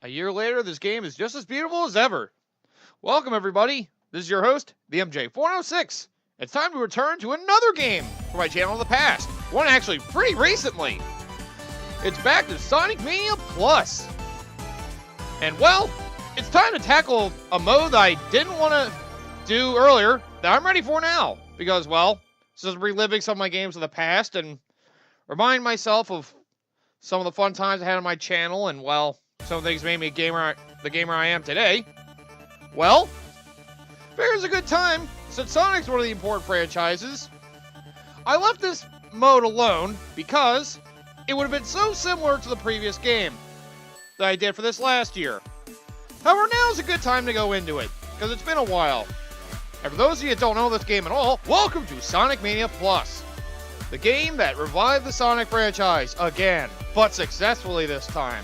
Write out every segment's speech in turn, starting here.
A year later, this game is just as beautiful as ever. Welcome, everybody. This is your host, the MJ406. It's time to return to another game from my channel in the past. One actually pretty recently. It's back to Sonic Mania Plus. And well, it's time to tackle a mode that I didn't want to do earlier that I'm ready for now. Because, well, this is reliving some of my games of the past and remind myself of some of the fun times I had on my channel and, well, some things made me the gamer I am today. Well, figure's a good time, since Sonic's one of the important franchises. I left this mode alone because it would have been so similar to the previous game that I did for this last year. However, now's a good time to go into it, because it's been a while. And for those of you that don't know this game at all, welcome to Sonic Mania Plus. The game that revived the Sonic franchise again, but successfully this time.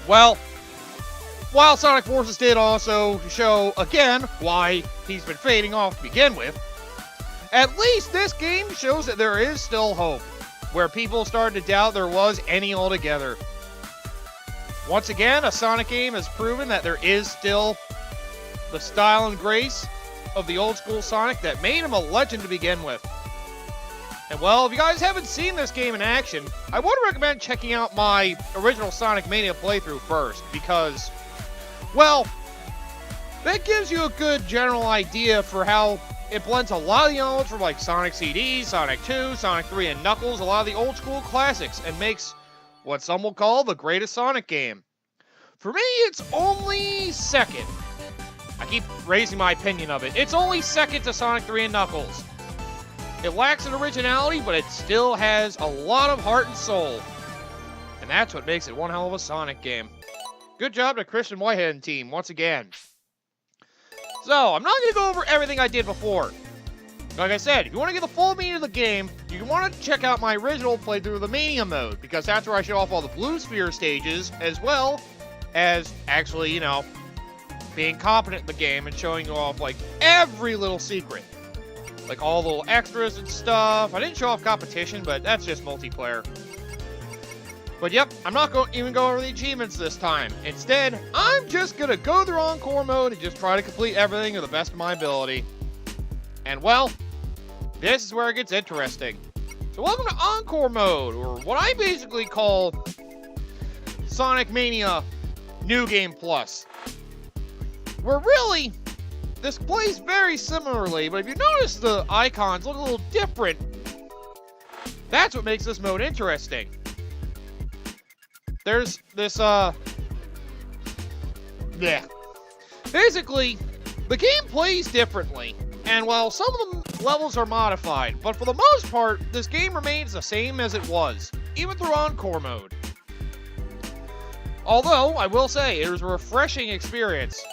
Well, while Sonic Forces did also show, again, why he's been fading off to begin with, at least this game shows that there is still hope, where people started to doubt there was any altogether. Once again, a Sonic game has proven that there is still the style and grace of the old school Sonic that made him a legend to begin with. And well, if you guys haven't seen this game in action, I would recommend checking out my original Sonic Mania playthrough first, because, well, that gives you a good general idea for how it blends a lot of the knowledge from like Sonic CD, Sonic 2, Sonic 3, and Knuckles, a lot of the old school classics, and makes what some will call the greatest Sonic game. For me, it's only second. I keep raising my opinion of it. It's only second to Sonic 3 and Knuckles. It lacks an originality, but it still has a lot of heart and soul. And that's what makes it one hell of a Sonic game. Good job to Christian Whitehead and team, once again. So, I'm not going to go over everything I did before. Like I said, if you want to get the full meaning of the game, you want to check out my original playthrough of the Mania mode, because that's where I show off all the Blue Sphere stages, as well as actually, you know, being competent in the game and showing you off, like, every little secret. Like all the little extras and stuff. I didn't show off competition, but that's just multiplayer. But yep, I'm not even going over the achievements this time. Instead, I'm just going to go through Encore mode and just try to complete everything to the best of my ability. And well, this is where it gets interesting. So welcome to Encore mode, or what I basically call Sonic Mania New Game Plus. Where really, this plays very similarly, but if you notice the icons look a little different, that's what makes this mode interesting. There's this, Basically, the game plays differently, and while some of the levels are modified, but for the most part, this game remains the same as it was, even through Encore mode. Although, I will say, it was a refreshing experience.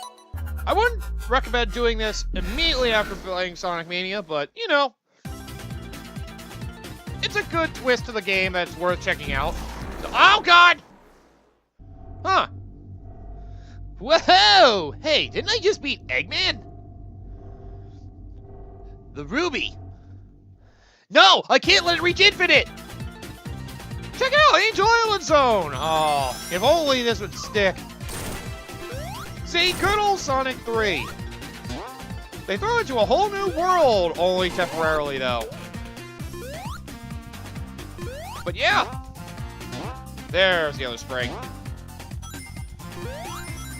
I wouldn't recommend doing this immediately after playing Sonic Mania, but, you know, it's a good twist to the game that's worth checking out. Oh, God! Huh. Whoa! Hey, didn't I just beat Eggman? The Ruby. No, I can't let it reach infinite! Check out Angel Island Zone! Oh, if only this would stick. See, good old Sonic 3. They throw it into a whole new world, only temporarily, though. But yeah. There's the other spring.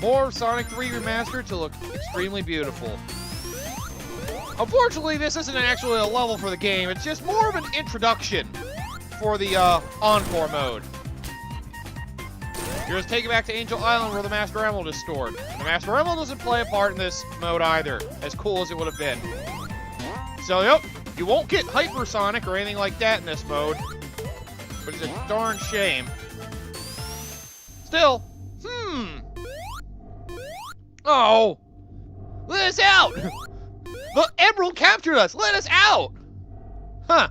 More Sonic 3 Remastered to look extremely beautiful. Unfortunately, this isn't actually a level for the game. It's just more of an introduction for the Encore mode. You're just taken back to Angel Island where the Master Emerald is stored. And the Master Emerald doesn't play a part in this mode either, as cool as it would have been. So, yep, you won't get Hypersonic or anything like that in this mode, which is a darn shame. Still, Oh! Let us out! The Emerald captured us! Let us out! Huh.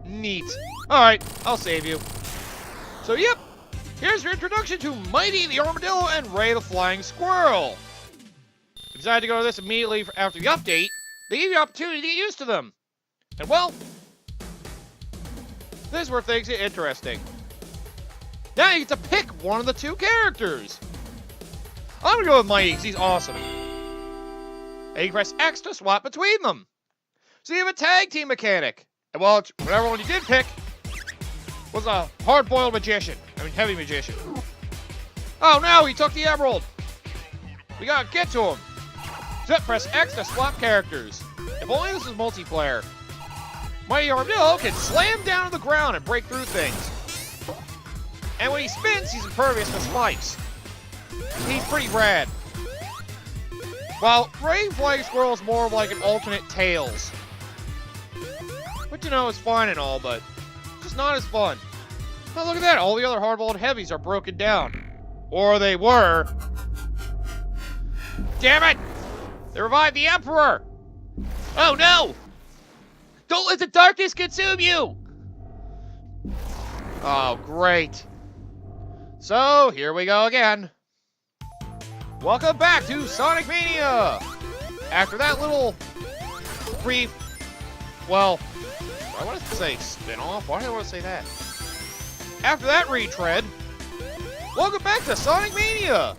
Neat. Alright, I'll save you. So, yep. Here's your introduction to Mighty the Armadillo and Ray the Flying Squirrel. If you decide to go to this immediately after the update, they give you the opportunity to get used to them. And well, this is where things get interesting. Now you get to pick one of the two characters. I'm gonna go with Mighty because he's awesome. And you press X to swap between them. So you have a tag team mechanic. And well, whatever one you did pick was a hard-boiled magician. I mean, heavy magician. Oh no, he took the emerald. We gotta get to him. So press X to swap characters. If only this was multiplayer. Mighty Armadillo can slam down to the ground and break through things. And when he spins, he's impervious to spikes. He's pretty rad. While Ray Flying Squirrel is more like an alternate Tails. Which, you know, is fine and all, but just not as fun. Oh, look at that. All the other hard-boiled heavies are broken down. Or they were. Damn it! They revived the Emperor! Oh, no! Don't let the darkness consume you! Oh, great. So, here we go again. Welcome back to Sonic Mania! After that little brief, well, I want to say spin-off. Why do I want to say that? After that retread, welcome back to Sonic Mania!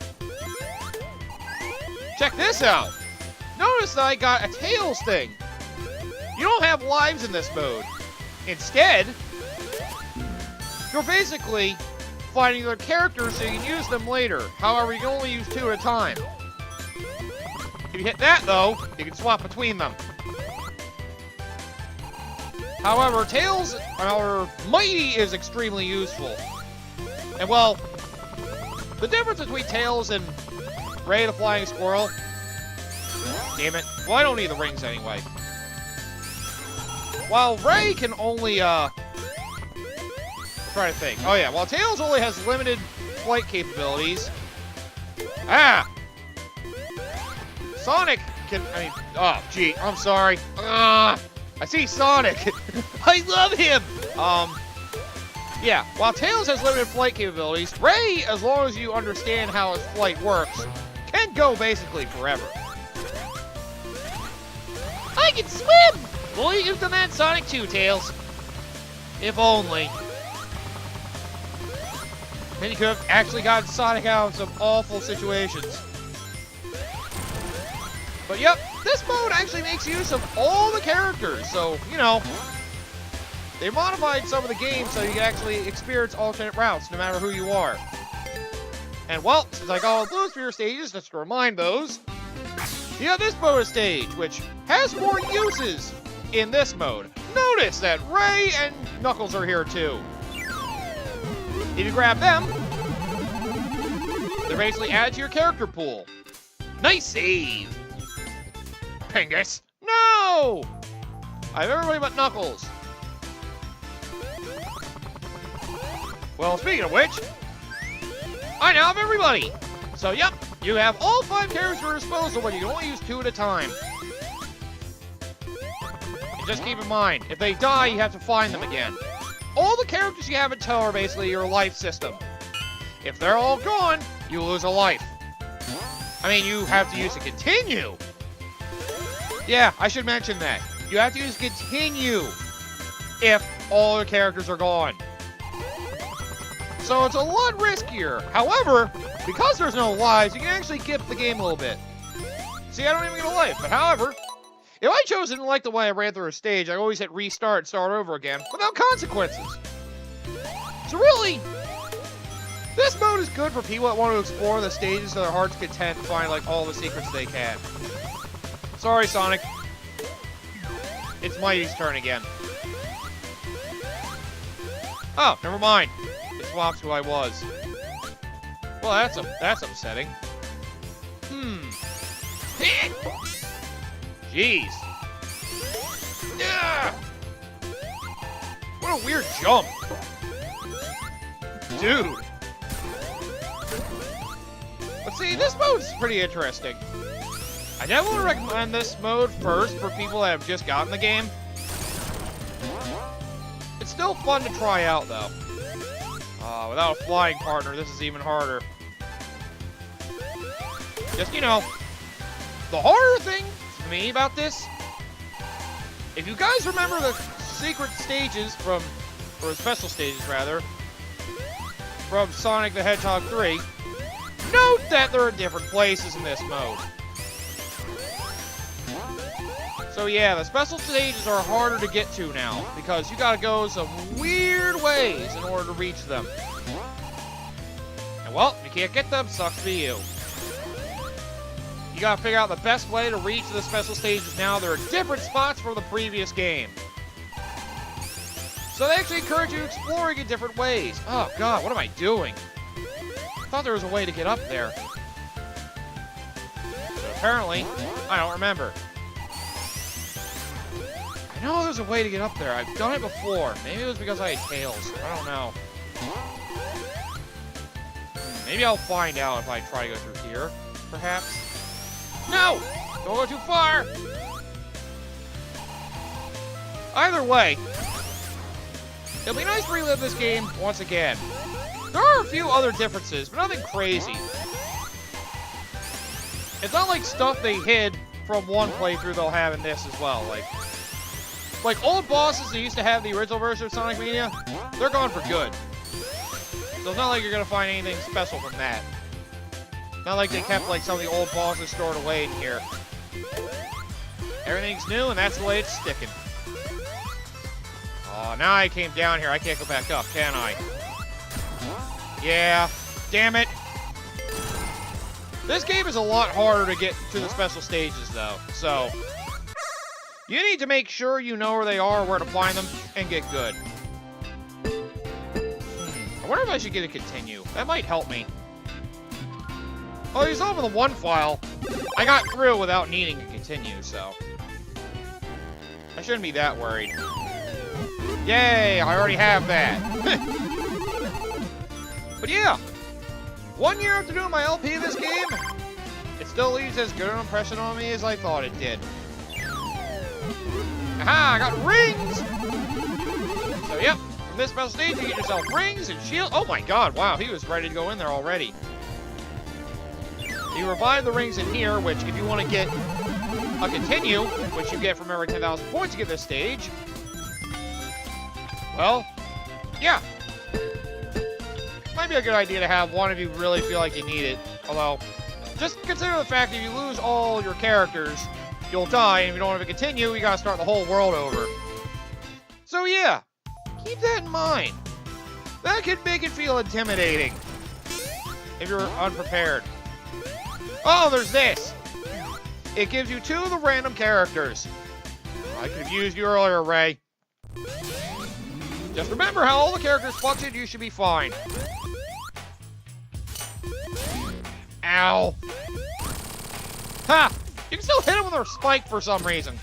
Check this out! Notice that I got a Tails thing. You don't have lives in this mode. Instead, you're basically finding their characters so you can use them later. However, you can only use 2 at a time. If you hit that, though, you can swap between them. However, Tails, or Mighty, is extremely useful. And, well, the difference between Tails and Ray the Flying Squirrel... Damn it. Well, I don't need the rings anyway. While Ray can only, I'm trying to think. Oh, yeah. While Tails only has limited flight capabilities... Ah! Sonic can... I mean... Oh, gee. I'm sorry. I see Sonic. I love him! Yeah. While Tails has limited flight capabilities, Ray, as long as you understand how his flight works, can go basically forever. I can swim! Well, you've done that in Sonic 2, Tails. If only. Then you could have actually gotten Sonic out of some awful situations. But yep, this mode actually makes use of all the characters, so, you know, they modified some of the games so you can actually experience alternate routes no matter who you are. And well, since I got all those for your stages, just to remind those, you have this bonus stage, which has more uses in this mode. Notice that Ray and Knuckles are here too. If you grab them, they're basically added to your character pool. Nice save! Pingus! No! I have everybody but Knuckles. Well, speaking of which, I now have everybody! So, yep, you have all 5 characters at your disposal, but you can only use 2 at a time. And just keep in mind, if they die, you have to find them again. All the characters you have in tow are basically your life system. If they're all gone, you lose a life. I mean, you have to use a continue. Yeah, I should mention that. You have to use continue if all the characters are gone. So it's a lot riskier. However, because there's no lives, you can actually gift the game a little bit. See, I don't even get a life. But however, if I chose and didn't like the way I ran through a stage, I always hit restart, start over again, without consequences. So really, this mode is good for people that want to explore the stages to their heart's content and find, like, all the secrets they can. Sorry, Sonic. It's Mighty's turn again. Oh, never mind. It swaps who I was. Well, that's upsetting. Jeez. Yeah. What a weird jump. Dude. But see, this mode's pretty interesting. I definitely recommend this mode first for people that have just gotten the game. It's still fun to try out, though. Without a flying partner, this is even harder. Just, you know, the harder thing to me about this, if you guys remember the secret stages from, or special stages rather, from Sonic the Hedgehog 3, Note that there are different places in this mode. So yeah, the special stages are harder to get to now, because you gotta go some weird ways in order to reach them. And well, if you can't get them, sucks for you. You gotta figure out the best way to reach the special stages now. There are different spots from the previous game. So they actually encourage you exploring in different ways. Oh god, what am I doing? I thought there was a way to get up there. But apparently, I don't remember. I know there's a way to get up there. I've done it before. Maybe it was because I had tails. I don't know. Maybe I'll find out if I try to go through here, perhaps. No! Don't go too far! Either way, it'll be nice to relive this game once again. There are a few other differences, but nothing crazy. It's not like stuff they hid from one playthrough they'll have in this as well. Like old bosses that used to have the original version of Sonic Mania, they're gone for good. So it's not like you're going to find anything special from that. Not like they kept like some of the old bosses stored away in here. Everything's new, and that's the way it's sticking. Oh, now I came down here. I can't go back up, can I? Yeah. Damn it. This game is a lot harder to get to the special stages, though. So, you need to make sure you know where they are, where to find them, and get good. I wonder if I should get a continue. That might help me. Oh, he's over the one file. I got through without needing to continue, so I shouldn't be that worried. Yay, I already have that. But yeah, 1 year after doing my LP this game, it still leaves as good an impression on me as I thought it did. Aha, I got rings! So yep, from this special stage you get yourself rings and shields. Oh my god, wow, he was ready to go in there already. You revive the rings in here, which if you want to get a continue, which you get from every 10,000 points to get this stage, well, yeah. Might be a good idea to have one if you really feel like you need it. Although, just consider the fact that if you lose all your characters, you'll die, and if you don't have a continue, you gotta start the whole world over. So yeah, keep that in mind. That can make it feel intimidating if you're unprepared. Oh, there's this. It gives you 2 of the random characters. I could have used you earlier, Ray. Just remember how all the characters function, you should be fine. Ow. Ha! You can still hit them with a spike for some reason.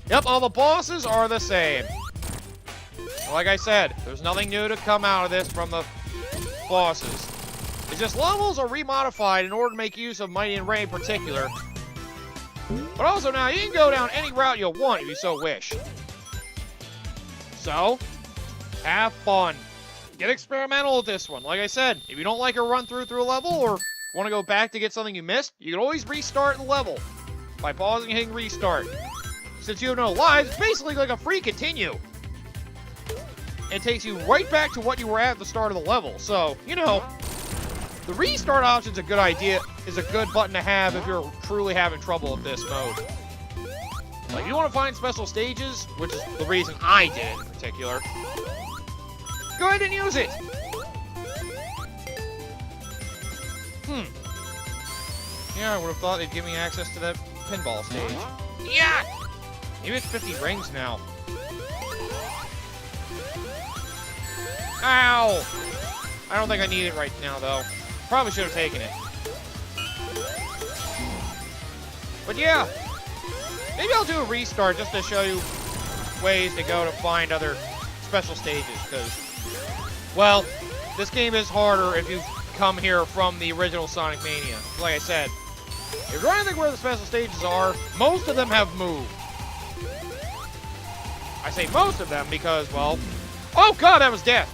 Yep, all the bosses are the same. Like I said, there's nothing new to come out of this from the bosses. It's just levels are remodified in order to make use of Mighty and Ray in particular. But also now, you can go down any route you want if you so wish. So, have fun. Get experimental with this one. Like I said, if you don't like a run through a level or want to go back to get something you missed, you can always restart the level by pausing and hitting restart. Since you have no lives, it's basically like a free continue. It takes you right back to what you were at the start of the level. So, you know, the restart option's a good idea, is a good button to have if you're truly having trouble with this mode. Like, if you want to find special stages, which is the reason I did it in particular, go ahead and use it. Yeah, I would have thought they'd give me access to that pinball stage. Yeah! Maybe it's 50 rings now. Ow! I don't think I need it right now, though. Probably should have taken it. But yeah, maybe I'll do a restart just to show you ways to go to find other special stages, because, well, this game is harder if you've come here from the original Sonic Mania. Like I said, if you're trying to think where the special stages are, most of them have moved. I say most of them because, well, oh god, that was death.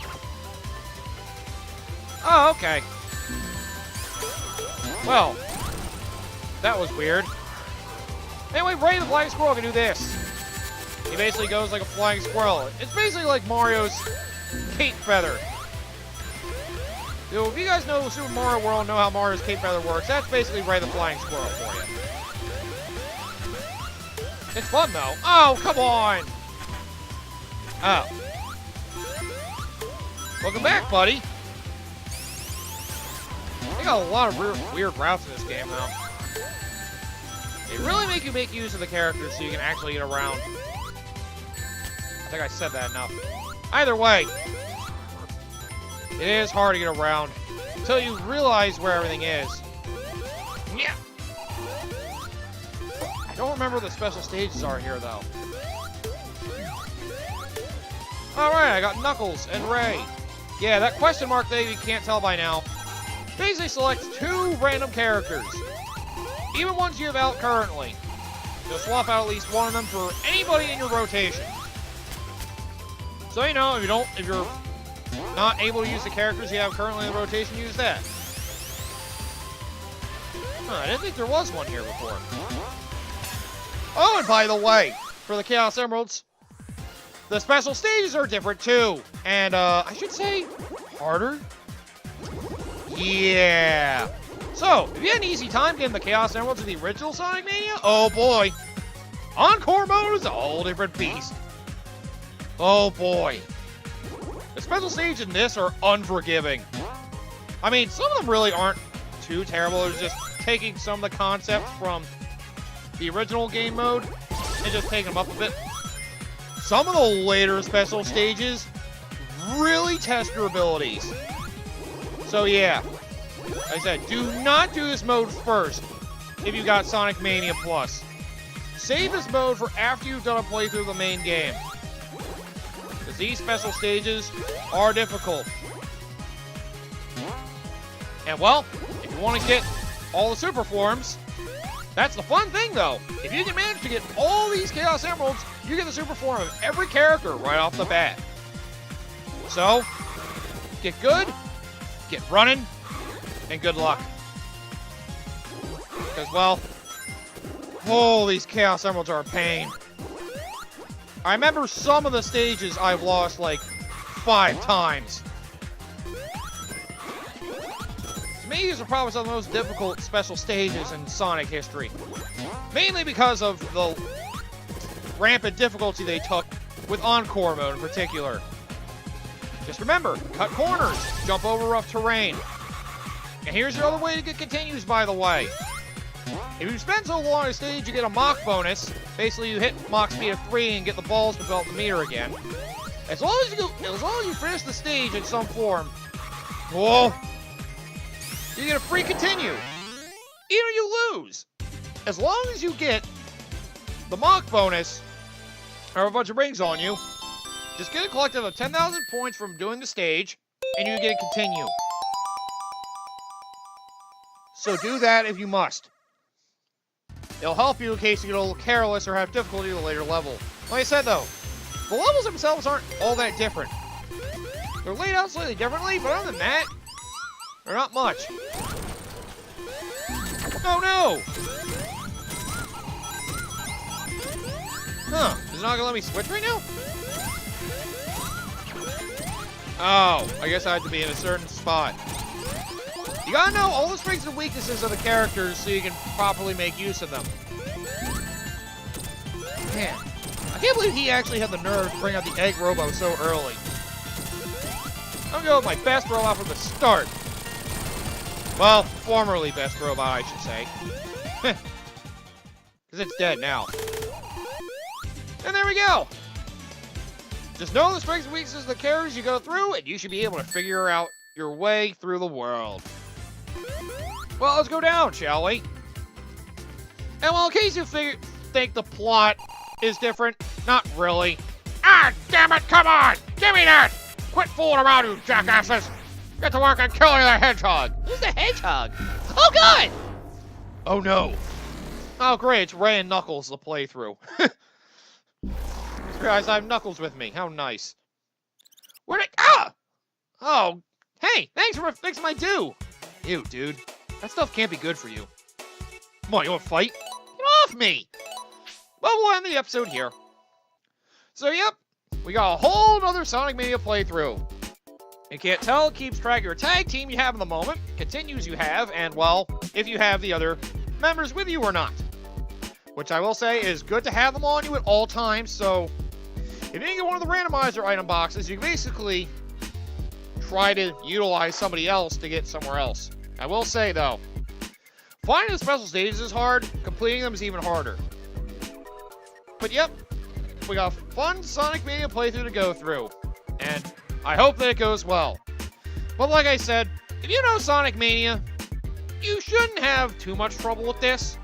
Oh, okay. Well, that was weird. Anyway, Ray the Flying Squirrel can do this. He basically goes like a flying squirrel. It's basically like Mario's cape feather. So if you guys know Super Mario World, know how Mario's Cape Feather works, that's basically Ray the Flying Squirrel for you. It's fun, though. Oh, come on! Oh. Welcome back, buddy. They got a lot of weird routes in this game, though. They really make you make use of the characters so you can actually get around. I think I said that enough. Either way, it is hard to get around until you realize where everything is. Yeah. I don't remember what the special stages are here, though. Alright, I got Knuckles and Ray. Yeah, that question mark there, you can't tell by now, basically selects 2 random characters. Even ones you have out currently. You'll swap out at least one of them for anybody in your rotation. So you know, if you're not able to use the characters you have currently in the rotation, use that. I didn't think there was one here before. Oh, and by the way, for the Chaos Emeralds, the special stages are different too. And, I should say, harder? Yeah. So, if you had an easy time getting the Chaos Emeralds in the original Sonic Mania, oh boy. Encore mode is a whole different beast. Oh boy. The special stages in this are unforgiving. I mean, some of them really aren't too terrible. It's just taking some of the concepts from the original game mode and just taking them up a bit. Some of the later special stages really test your abilities. So yeah, like I said, do not do this mode first if you got Sonic Mania Plus. Save this mode for after you've done a playthrough of the main game. Because these special stages are difficult. And well, if you want to get all the super forms, that's the fun thing though. If you can manage to get all these Chaos Emeralds, you get the super form of every character right off the bat. So, get good, get running, and good luck. Because, well, oh, these Chaos Emeralds are a pain. I remember some of the stages I've lost like 5 times. To me, these are probably some of the most difficult special stages in Sonic history. Mainly because of the rampant difficulty they took with Encore mode in particular. Just remember, cut corners, jump over rough terrain. And here's your other way to get continues, by the way. If you spend so long on a stage, you get a Mach bonus. Basically, you hit Mach speed of 3 and get the balls to fill up the meter again. As long as you finish the stage in some form, whoa, you get a free continue. Even if you lose, as long as you get the Mach bonus or a bunch of rings on you, just get a collective of 10,000 points from doing the stage, and you get a continue. So do that if you must. It'll help you in case you get a little careless or have difficulty at a later level. Like I said though, the levels themselves aren't all that different. They're laid out slightly differently, but other than that, they're not much. Oh no! Huh, is it not gonna let me switch right now? Oh, I guess I have to be in a certain spot. You gotta know all the strengths and weaknesses of the characters so you can properly make use of them. Man, I can't believe he actually had the nerve to bring out the Egg Robo so early. I'm going with my best robot from the start. Well, formerly best robot, I should say. Because it's dead now. And there we go. Just know the strengths and weaknesses of the characters you go through, and you should be able to figure out your way through the world. Well, let's go down, shall we? And well, in case you think the plot is different, not really. Ah, damn it, come on! Give me that! Quit fooling around, you jackasses! Get to work and kill the hedgehog! Who's the hedgehog? Oh, God! Oh, no. Oh, great, it's Ray and Knuckles, the playthrough. Guys, I have Knuckles with me. How nice. Where'd it... Ah! Oh, hey, thanks for fixing my do. Ew, dude. That stuff can't be good for you. Come on, you want to fight? Get off me! Well, we'll end the episode here. So, yep, we got a whole nother Sonic Mania playthrough. You can't tell, it keeps track of your tag team you have in the moment, continues you have, and, well, if you have the other members with you or not. Which I will say is good to have them on you at all times, so if you didn't get one of the randomizer item boxes, you can basically try to utilize somebody else to get somewhere else. I will say, though, finding the special stages is hard, completing them is even harder. But yep, we got a fun Sonic Mania playthrough to go through, and I hope that it goes well. But like I said, if you know Sonic Mania, you shouldn't have too much trouble with this.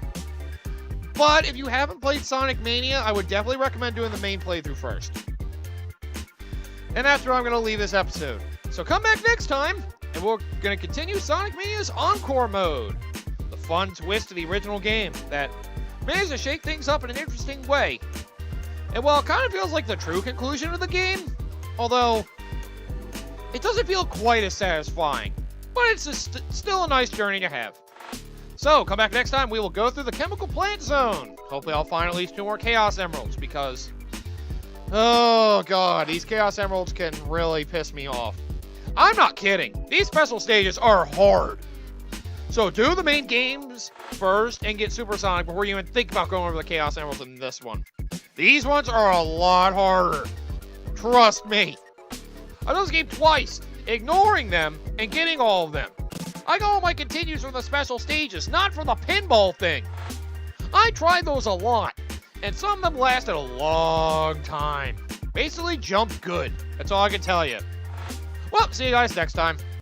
But if you haven't played Sonic Mania, I would definitely recommend doing the main playthrough first. And that's where I'm going to leave this episode. So come back next time, and we're going to continue Sonic Mania's Encore mode. The fun twist to the original game that managed to shake things up in an interesting way. And while it kind of feels like the true conclusion of the game, although it doesn't feel quite as satisfying, but it's still a nice journey to have. So, come back next time, we will go through the Chemical Plant Zone. Hopefully I'll find at least 2 more Chaos Emeralds, because, oh god, these Chaos Emeralds can really piss me off. I'm not kidding. These special stages are hard. So do the main games first and get Supersonic before you even think about going over the Chaos Emeralds in this one. These ones are a lot harder. Trust me. I done this game twice, ignoring them and getting all of them. I got all my continues from the special stages, not from the pinball thing. I tried those a lot, and some of them lasted a long time. Basically, jumped good. That's all I can tell you. Well, see you guys next time.